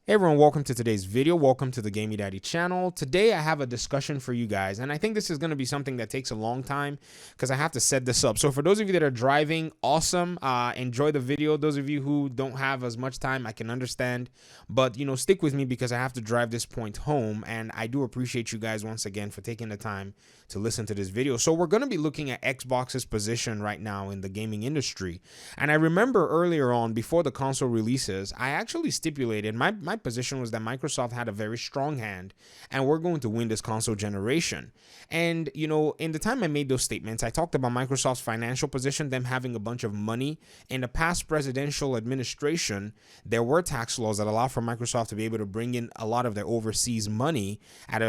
Hey everyone, welcome to today's video. Welcome to the Gamey Daddy channel. Today I have a discussion for you guys, and I think this is going to be something that takes a long time because I have to set this up. So for those of you that are driving, awesome. Enjoy the video. Those of you who don't have as much time, I can understand, but stick with me because I have to drive this point home, and I do appreciate you guys once again for taking the time to listen to this video. So we're going to be looking at Xbox's position right now in the gaming industry. And I remember earlier on, before the console releases, I actually stipulated my position was that Microsoft had a very strong hand and we're going to win this console generation. And in the time I made those statements, I talked about Microsoft's financial position, them having a bunch of money. In the past presidential administration, there were tax laws that allow for Microsoft to be able to bring in a lot of their overseas money and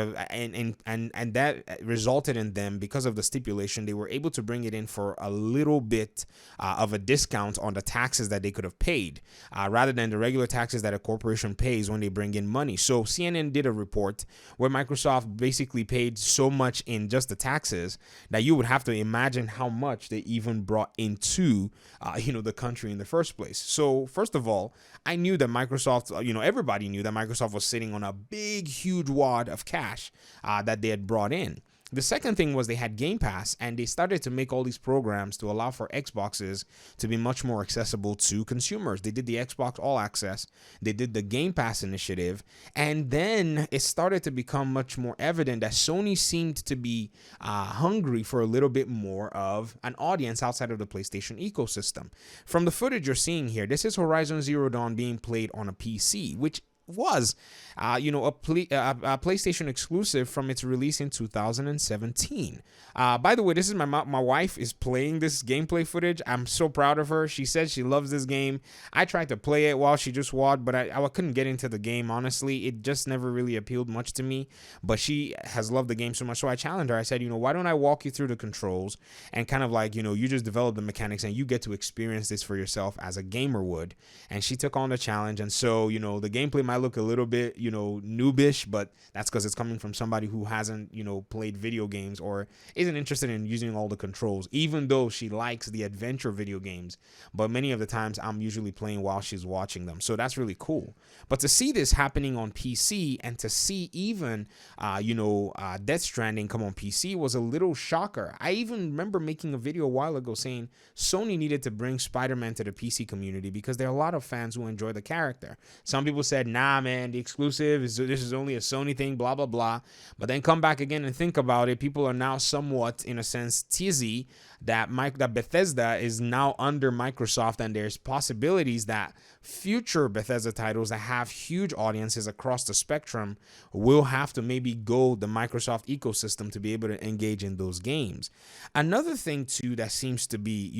that resulted in them, because of the stipulation, they were able to bring it in for a little bit of a discount on the taxes that they could have paid, rather than the regular taxes that a corporation pays when they bring in money. So CNN did a report where Microsoft basically paid so much in just the taxes that you would have to imagine how much they even brought into the country in the first place. So first of all, I knew that Microsoft, everybody knew that Microsoft was sitting on a big, huge wad of cash that they had brought in. The second thing was they had Game Pass, and they started to make all these programs to allow for Xboxes to be much more accessible to consumers. They did the Xbox All Access, they did the Game Pass initiative, and then it started to become much more evident that Sony seemed to be hungry for a little bit more of an audience outside of the PlayStation ecosystem. From the footage you're seeing here, this is Horizon Zero Dawn being played on a PC, which was a PlayStation exclusive from its release in 2017. By the way, this is my wife is playing this gameplay footage. I'm so proud of her. She said she loves this game. I tried to play it while she just watched, but I couldn't get into the game, honestly. It just never really appealed much to me, but she has loved the game so much. So I challenged her. I said, why don't I walk you through the controls and kind of like, you just develop the mechanics and you get to experience this for yourself as a gamer would. And she took on the challenge. And so, the gameplay might look a little bit, noobish, but that's because it's coming from somebody who hasn't, played video games or isn't interested in using all the controls, even though she likes the adventure video games. But many of the times I'm usually playing while she's watching them. So that's really cool. But to see this happening on PC and to see even, Death Stranding come on PC was a little shocker. I even remember making a video a while ago saying Sony needed to bring Spider-Man to the PC community because there are a lot of fans who enjoy the character. Some people said, nah, man, the exclusive this is only a Sony thing, blah, blah, blah. But then come back again and think about it. People are now somewhat, in a sense, teasy that Bethesda is now under Microsoft, and there's possibilities that future Bethesda titles that have huge audiences across the spectrum will have to maybe go the Microsoft ecosystem to be able to engage in those games. Another thing too that seems to be,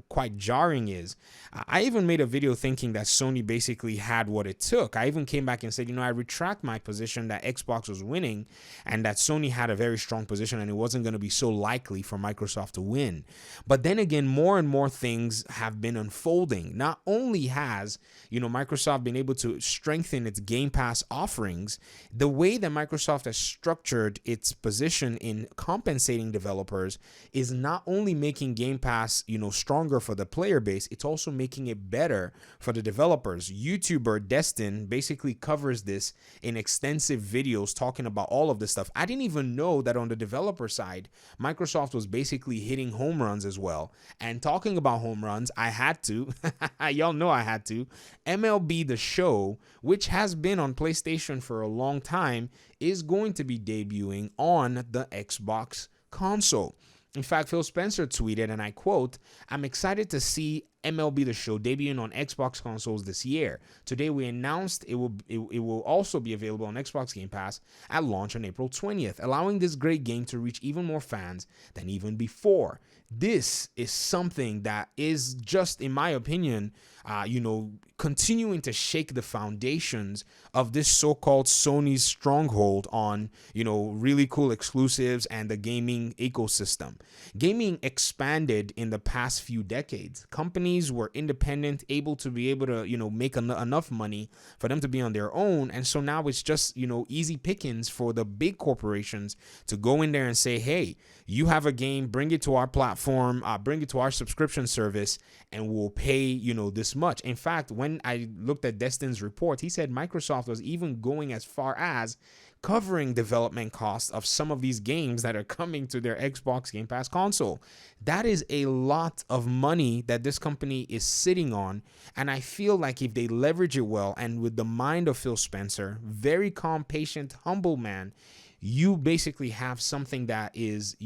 quite jarring is I even made a video thinking that Sony basically had what it took. I even came back and said, I retract my position that Xbox was winning and that Sony had a very strong position and it wasn't going to be so likely for Microsoft to win. But then again, more and more things have been unfolding. Not only has, Microsoft been able to strengthen its Game Pass offerings, the way that Microsoft has structured its position in compensating developers is not only making Game Pass, stronger for the player base, it's also making it better for the developers. YouTuber Destin basically covers this in extensive videos talking about all of this stuff. I didn't even know that on the developer side, Microsoft was basically hitting home runs as well. And talking about home runs, I had to, y'all know I had to, MLB The Show, which has been on PlayStation for a long time, is going to be debuting on the Xbox console. In fact, Phil Spencer tweeted, and I quote, "I'm excited to see MLB The Show debuting on Xbox consoles this year. Today we announced it will also be available on Xbox Game Pass at launch on April 20th, allowing this great game to reach even more fans than even before." This is something that is just, in my opinion, continuing to shake the foundations of this so-called Sony's stronghold on, really cool exclusives and the gaming ecosystem. Gaming expanded in the past few decades. Companies companies were independent, able to make enough money for them to be on their own. And so now it's just, easy pickings for the big corporations to go in there and say, hey, you have a game, bring it to our platform, bring it to our subscription service, and we'll pay, this much. In fact, when I looked at Destin's report, he said Microsoft was even going as far as covering development costs of some of these games that are coming to their Xbox Game Pass console. That is a lot of money that this company is sitting on, and I feel like if they leverage it well and with the mind of Phil Spencer, very calm, patient, humble man, you basically have something that is,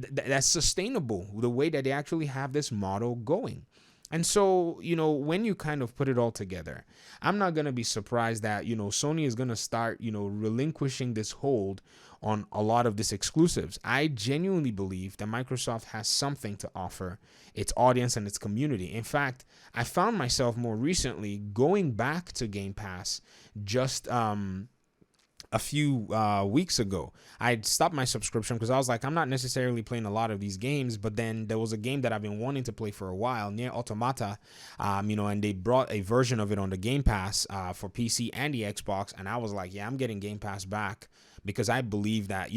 that's sustainable, the way that they actually have this model going. And so, when you kind of put it all together, I'm not going to be surprised that, Sony is going to start, relinquishing this hold on a lot of these exclusives. I genuinely believe that Microsoft has something to offer its audience and its community. In fact, I found myself more recently going back to Game Pass just a few weeks ago. I stopped my subscription because I was like, I'm not necessarily playing a lot of these games, but then there was a game that I've been wanting to play for a while, Nier Automata, and they brought a version of it on the Game Pass for PC and the Xbox, and I was like, yeah, I'm getting Game Pass back, because I believe that,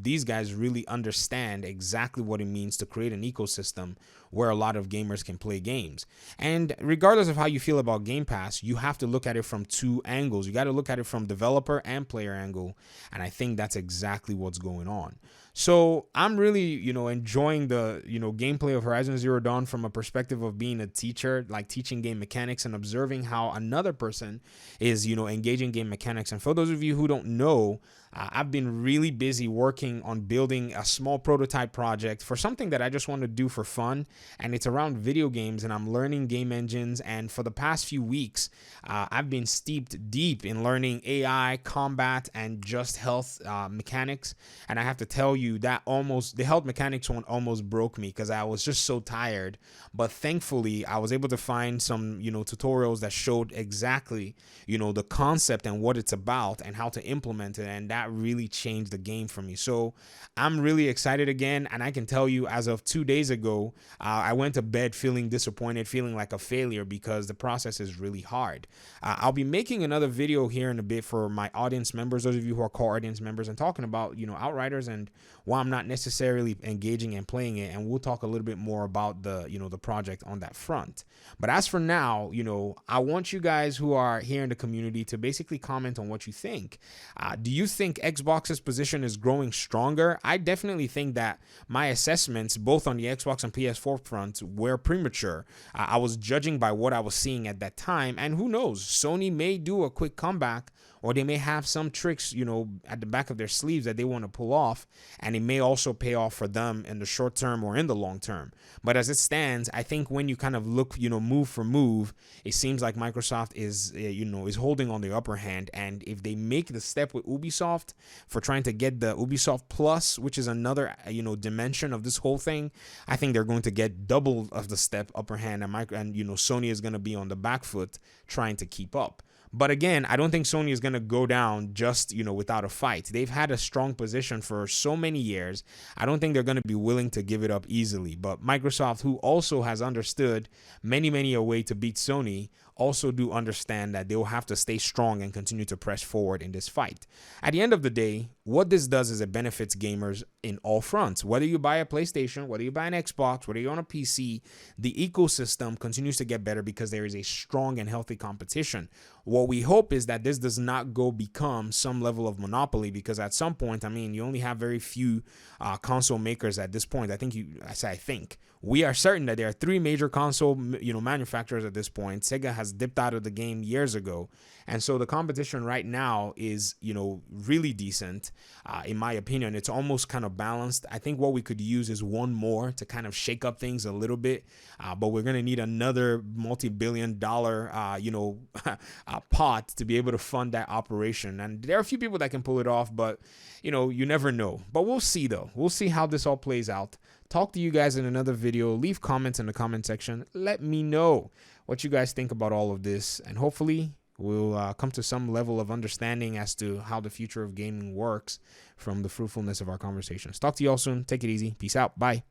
these guys really understand exactly what it means to create an ecosystem where a lot of gamers can play games. And regardless of how you feel about Game Pass, you have to look at it from two angles. You got to look at it from developer and player angle, and I think that's exactly what's going on. So I'm really, enjoying the, gameplay of Horizon Zero Dawn from a perspective of being a teacher, like teaching game mechanics and observing how another person is, engaging game mechanics. And for those of you who don't know, I've been really busy working on building a small prototype project for something that I just want to do for fun, and it's around video games, and I'm learning game engines. And for the past few weeks, I've been steeped deep in learning AI, combat, and just health mechanics. And I have to tell you that the health mechanics one almost broke me because I was just so tired. But thankfully, I was able to find some, tutorials that showed exactly, the concept and what it's about and how to implement it. And that really changed the game for me. So I'm really excited again. And I can tell you, as of 2 days ago, I went to bed feeling disappointed, feeling like a failure, because the process is really hard. I'll be making another video here in a bit for my audience members, those of you who are core audience members, and talking about, Outriders and why I'm not necessarily engaging and playing it. And we'll talk a little bit more about the project on that front. But as for now, I want you guys who are here in the community to basically comment on what you think. Do you think Xbox's position is growing stronger? I definitely think that my assessments, both on the Xbox and PS4 front, were premature. I was judging by what I was seeing at that time, and who knows, Sony may do a quick comeback, or they may have some tricks, at the back of their sleeves that they want to pull off, and it may also pay off for them in the short term or in the long term. But as it stands, I think when you kind of look, move for move, it seems like Microsoft is, is holding on the upper hand. And if they make the step with Ubisoft for trying to get the Ubisoft Plus, which is another, dimension of this whole thing, I think they're going to get double of the step upper hand, and Sony is going to be on the back foot trying to keep up. But again, I don't think Sony is going to go down just, without a fight. They've had a strong position for so many years. I don't think they're going to be willing to give it up easily. But Microsoft, who also has understood many a way to beat Sony, also do understand that they will have to stay strong and continue to press forward in this fight. At the end of the day, what this does is it benefits gamers in all fronts. Whether you buy a PlayStation, whether you buy an Xbox, whether you're on a PC, the ecosystem continues to get better because there is a strong and healthy competition. What we hope is that this does not become some level of monopoly, because at some point, you only have very few console makers at this point. I think we are certain that there are 3 major console manufacturers at this point. Sega has dipped out of the game years ago, and so the competition right now is really decent. In my opinion, it's almost kind of balanced. I think what we could use is one more to kind of shake up things a little bit, but we're going to need another multi-billion-dollar pot to be able to fund that operation. And there are a few people that can pull it off, but you never know. But we'll see, though. We'll see how this all plays out. Talk to you guys in another video. Leave comments in the comment section. Let me know what you guys think about all of this, and hopefully we'll come to some level of understanding as to how the future of gaming works from the fruitfulness of our conversations. Talk to you all soon. Take it easy. Peace out. Bye.